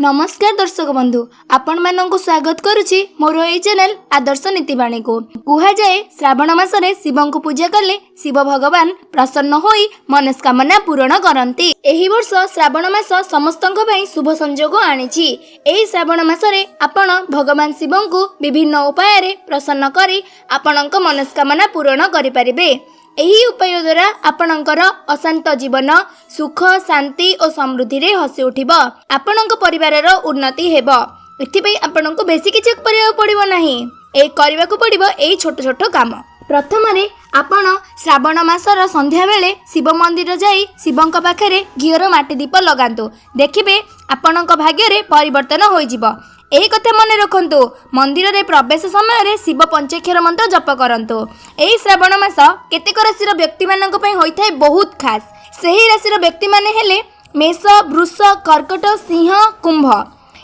नमस्कार दर्शक बंधु आपण मानक स्वागत करुछि मोर ए चैनल आदर्श नीतिवाणी को। कुहा जाए श्रावण मासरे शिवं को पूजा कले शिव भगवान प्रसन्न होई मनस्कामना पूरण करंती। एही वर्ष श्रावण मास समस्तंक पई शुभ संयोग आनिछि। एही श्रावण मासरे आपण भगवान शिवं को विभिन्न उपाय रे प्रसन्न करी आपणक मनस्कामना पूरण करि परिबे। एही उपाय द्वारा आपणकर अशांत जीवन सुख शांति और समृद्धि रे हसी उठिब। आपणक परिवारर उन्नति हेब। एथिपई आपणक बेसी किछि करिया पड़िबो नाही। ए करिवा को पड़िबो एई छोट छोट काम। प्रथम रे आपण श्रावण मासर संध्या बेले शिव मंदिर जाई शिवंक पाखरे घियर माटी दीप लगांतु। देखिबे आपणक भाग्य रे परिवर्तन होई जिवो। एही कथा मन रखंतु। मंदिर रे प्रवेश समय रे शिव पंचाक्षर मंत्र जप करंतु। एही श्रावण मास केतेक राशि व्यक्ति मानक पई होइथाय बहुत खास। सेही राशि व्यक्ति माने हेले मेष वृष कर्कट सिंह कुंभ।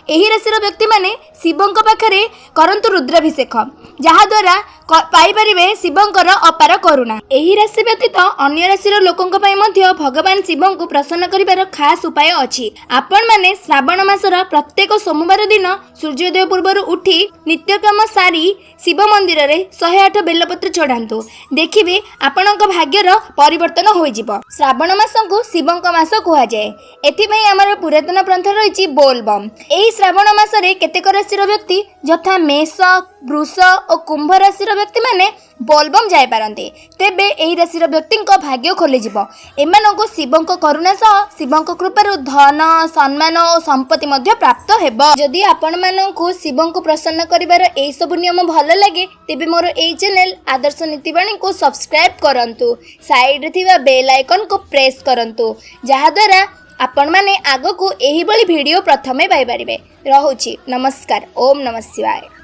एही राशि व्यक्ति माने शिवंक पाखरे करंतु रुद्राभिषेक जहा द्वारा पाई परिबे शिवंकर अपार करुणा। एही राशि व्यतीत अन्य राशि लोकंक पई मध्य भगवान शिवं को प्रसन्न करिवार खास उपाय अछि। आपण माने श्रावण मासर प्रत्येक सोमवार दिन सूर्योदय पूर्व उठी नित्यक्रम सारी शिव मंदिर रे 108 बेलपत्र चढ़ांतु। देखिबे आपणक भाग्यर परिवर्तन होई जिवो। श्रावण मास को शिवंक मास कुहा जाय। एथिपई हमर पुरातन प्रथा रहिछि बोलबम। एही श्रावण मासरे केतेक राशि व्यक्ति यथा मेष वृष और कुंभ राशि व्यक्ति माने बोलबम जाय पारंते। तेबे एही राशि व्यक्ति भाग्य खोली जिवो। एमानको शिवंक करुणा सह शिवंक कृपारु धन सम्मान और संपत्ति मध्य प्राप्त हेबो। जदि आपण माननकु शिवंक प्रसन्न करिवार एई सब नियम भल लागे तेबे मोर एई चैनल आदर्श नीतिवाणी को सब्सक्राइब करंतु। साइड रे थिबा बेल आइकन को प्रेस करंतु जहा द्वारा आपण माने आगो को एही बळी वीडियो प्रथमे पाई परिबे। रहुछि नमस्कार। ओम नमः शिवाय।